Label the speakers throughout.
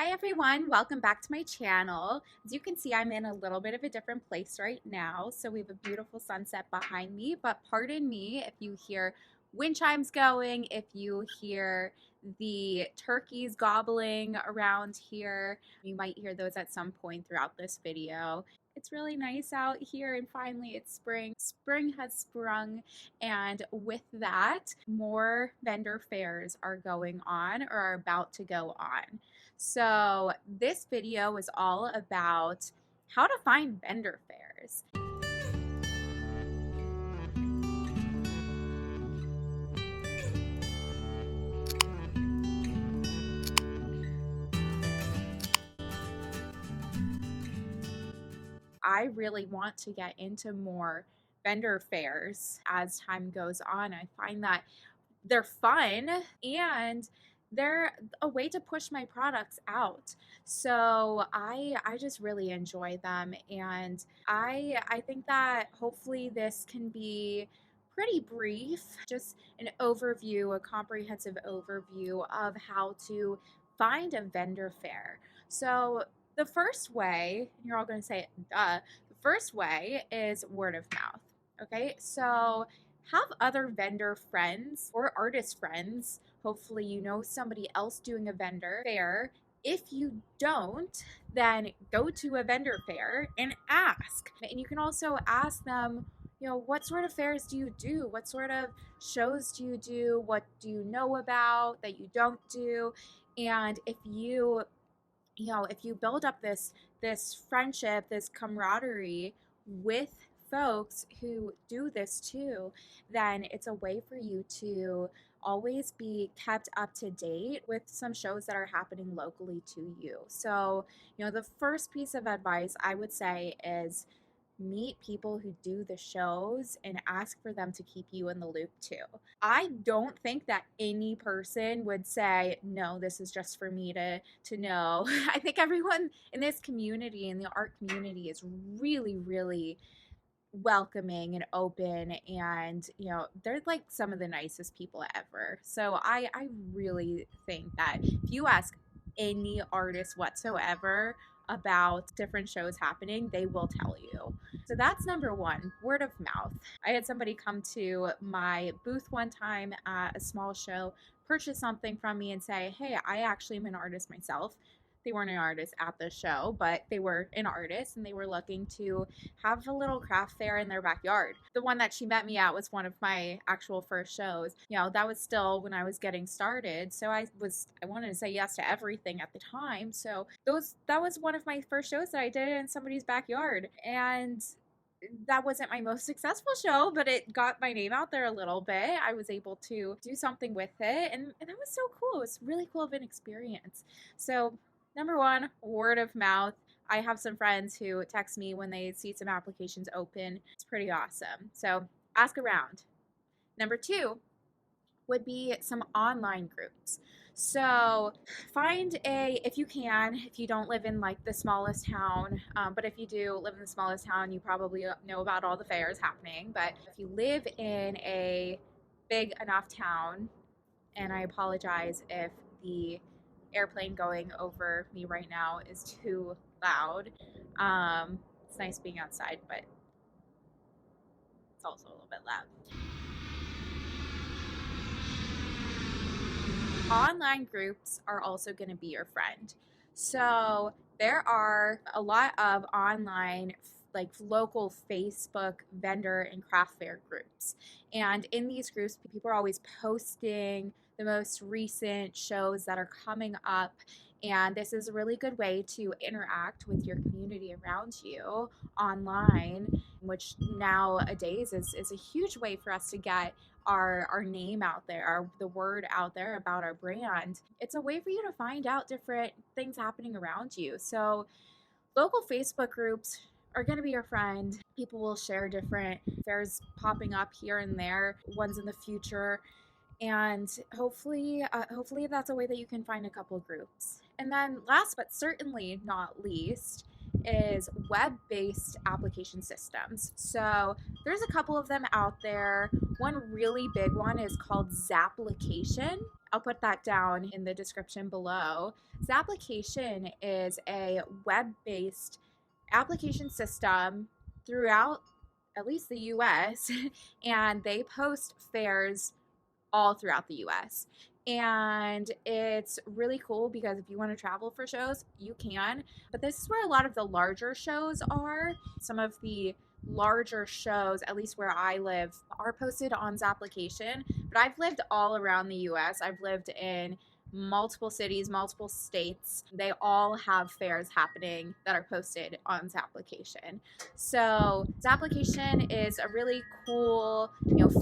Speaker 1: Hi everyone, welcome back to my channel. As you can see, I'm in a little bit of a different place right now. So we have a beautiful sunset behind me, but pardon me if you hear wind chimes going, if you hear the turkeys gobbling around here. You might hear those at some point throughout this video. It's really nice out here and finally it's spring. Spring has sprung, and with that, more vendor fairs are going on or are about to go on. So this video is all about how to find vendor fairs. I really want to get into more vendor fairs as time goes on. I find that they're fun and they're a way to push my products out. So I just really enjoy them, and I think that hopefully this can be pretty brief, just an overview, a comprehensive overview of how to find a vendor fair. So the first way, you're all going to say, duh, the first way is word of mouth. Okay, so have other vendor friends or artist friends. Hopefully, you know somebody else doing a vendor fair. If you don't, then go to a vendor fair and ask. And you can also ask them, what sort of fairs do you do? What sort of shows do you do? What do you know about that you don't do? And if you build up this friendship, this camaraderie with folks who do this too, then it's a way for you to always be kept up to date with some shows that are happening locally to you. So, the first piece of advice I would say is meet people who do the shows and ask for them to keep you in the loop too. I don't think that any person would say, no, this is just for me to know. I think everyone in this community, in the art community, is really, really welcoming and open, and they're like some of the nicest people ever. So I really think that if you ask any artist whatsoever about different shows happening, they will tell you. So that's number one, word of mouth. I had somebody come to my booth one time at a small show, purchase something from me and say, hey, I actually am an artist myself. They weren't an artist at the show, but they were an artist and they were looking to have a little craft fair in their backyard. The one that she met me at was one of my actual first shows. That was still when I was getting started. So I wanted to say yes to everything at the time. So that was one of my first shows that I did in somebody's backyard. And that wasn't my most successful show, but it got my name out there a little bit. I was able to do something with it, and that was so cool. It was really cool of an experience. So number one, word of mouth. I have some friends who text me when they see some applications open. It's pretty awesome. So ask around. Number two would be some online groups. So if you can, if you don't live in like the smallest town, but if you do live in the smallest town, you probably know about all the fairs happening. But if you live in a big enough town, and I apologize if the airplane going over me right now is too loud. It's nice being outside, but it's also a little bit loud. Online groups are also going to be your friend. So there are a lot of online, like local Facebook vendor and craft fair groups. And in these groups, people are always posting the most recent shows that are coming up. And this is a really good way to interact with your community around you online, which nowadays is a huge way for us to get our name out there, the word out there about our brand. It's a way for you to find out different things happening around you. So local Facebook groups are going to be your friend. People will share different fairs popping up here and there, ones in the future, and hopefully that's a way that you can find a couple groups. And then last but certainly not least is web-based application systems. So there's a couple of them out there. One really big one is called Zap Location. I'll put that down in the description below. Zap Location is a web-based application system throughout at least the US, and they post fairs all throughout the US. And it's really cool because if you want to travel for shows, you can. But this is where a lot of the larger shows are. Some of the larger shows, at least where I live, are posted on Zap Location. But I've lived all around the US. I've lived in multiple cities, multiple states. They all have fairs happening that are posted on Zap Location. So Zap Location is a really cool,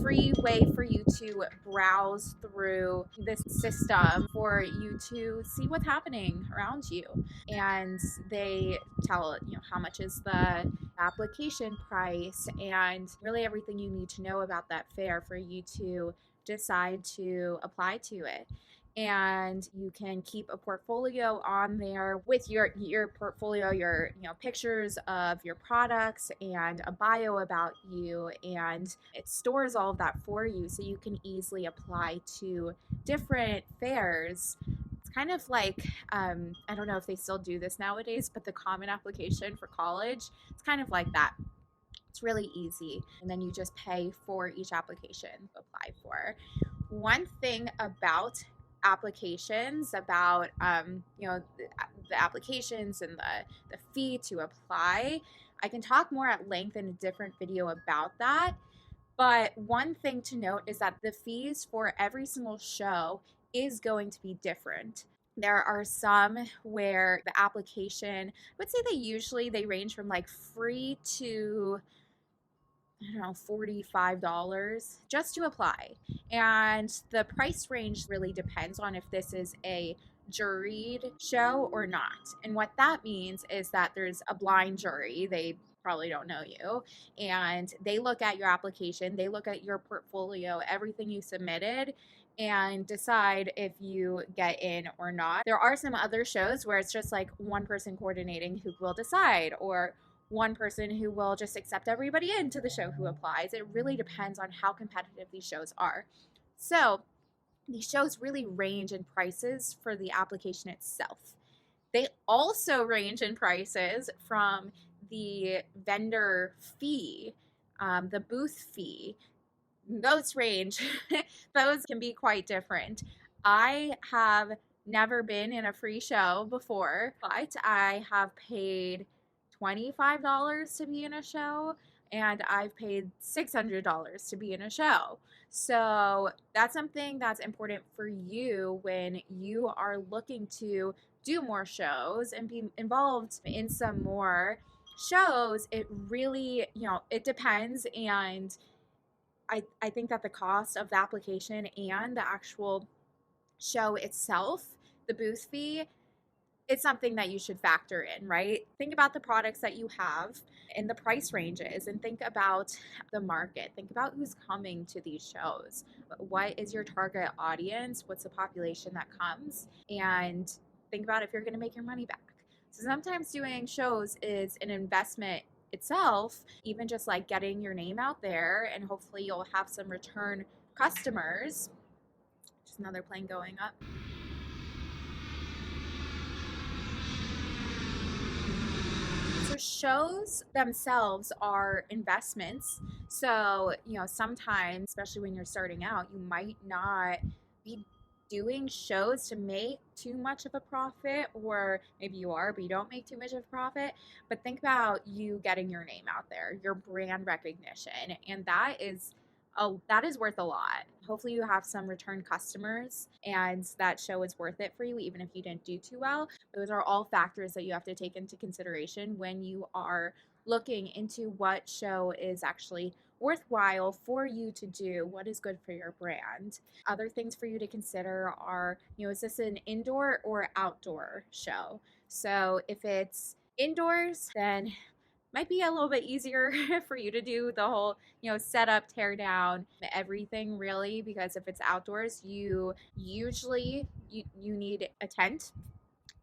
Speaker 1: free way for you to browse through this system for you to see what's happening around you. And they tell, how much is the application price and really everything you need to know about that fair for you to decide to apply to it. And you can keep a portfolio on there with your portfolio, your pictures of your products and a bio about you, and it stores all of that for you so you can easily apply to different fairs. It's kind of like I don't know if they still do this nowadays, but the common application for college, it's kind of like that. It's really easy, and then you just pay for each application to apply for. One thing about applications, about the applications and the fee to apply, I can talk more at length in a different video about that. But one thing to note is that the fees for every single show is going to be different. There are some where the application, I would say they range from like free to, I don't know, $45 just to apply. And the price range really depends on if this is a juried show or not. And what that means is that there's a blind jury. They probably don't know you. And they look at your application, they look at your portfolio, everything you submitted, and decide if you get in or not. There are some other shows where it's just like one person coordinating who will decide, or one person who will just accept everybody into the show who applies. It really depends on how competitive these shows are. So these shows really range in prices for the application itself. They also range in prices from the vendor fee, the booth fee. Those range, those can be quite different. I have never been in a free show before, but I have paid $25 to be in a show, and I've paid $600 to be in a show. So that's something that's important for you when you are looking to do more shows and be involved in some more shows. It really, it depends. And I think that the cost of the application and the actual show itself, the booth fee, it's something that you should factor in, right? Think about the products that you have and the price ranges, and think about the market. Think about who's coming to these shows. What is your target audience? What's the population that comes? And think about if you're going to make your money back. So sometimes doing shows is an investment itself, even just like getting your name out there, and hopefully you'll have some return customers. Just another plane going up. So shows themselves are investments. So, sometimes, especially when you're starting out, you might not be doing shows to make too much of a profit, or maybe you are, but you don't make too much of a profit. But think about you getting your name out there, your brand recognition, and that is worth a lot. Hopefully you have some return customers and that show is worth it for you, even if you didn't do too well. Those are all factors that you have to take into consideration when you are looking into what show is actually worthwhile for you to do, what is good for your brand. Other things for you to consider are, is this an indoor or outdoor show? So if it's indoors, then might be a little bit easier for you to do the whole, setup, tear down, everything really, because if it's outdoors, you usually you need a tent.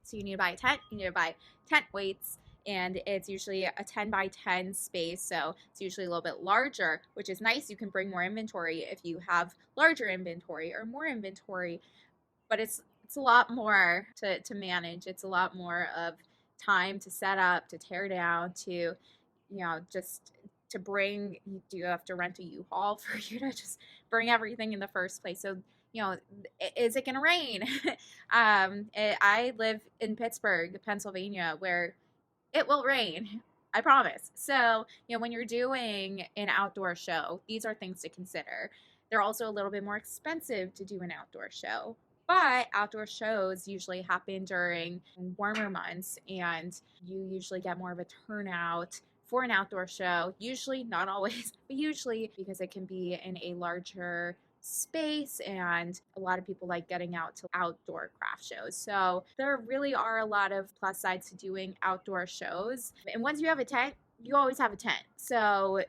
Speaker 1: So you need to buy a tent, you need to buy tent weights, and it's usually a 10 by 10 space. So it's usually a little bit larger, which is nice. You can bring more inventory if you have larger inventory or more inventory. but it's a lot more to manage. It's a lot more of time to set up, to tear down, to just to bring. Do you have to rent a U-Haul for you to just bring everything in the first place? So is it gonna rain? I live in Pittsburgh, Pennsylvania, where it will rain. I promise. So, when you're doing an outdoor show, these are things to consider. They're also a little bit more expensive to do an outdoor show. But outdoor shows usually happen during warmer months, and you usually get more of a turnout for an outdoor show. Usually, not always, but usually because it can be in a larger space, and a lot of people like getting out to outdoor craft shows. So there really are a lot of plus sides to doing outdoor shows. And once you have a tent, you always have a tent. So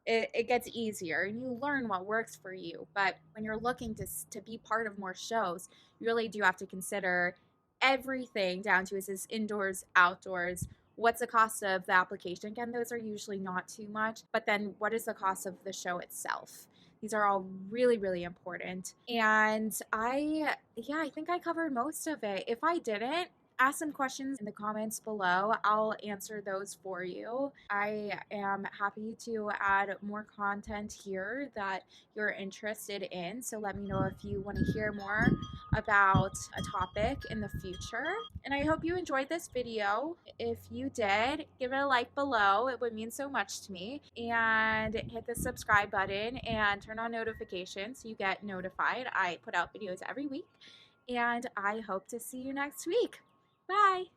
Speaker 1: it gets easier and you learn what works for you. But when you're looking to be part of more shows, you really do have to consider everything down to, is this indoors, outdoors? What's the cost of the application? Again, those are usually not too much. But then what is the cost of the show itself? These are all really, really important. And yeah, I think I covered most of it. If I didn't, ask some questions in the comments below. I'll answer those for you. I am happy to add more content here that you're interested in. So let me know if you want to hear more about a topic in the future. And I hope you enjoyed this video. If you did, give it a like below. It would mean so much to me. And hit the subscribe button and turn on notifications so you get notified. I put out videos every week. And I hope to see you next week. Bye.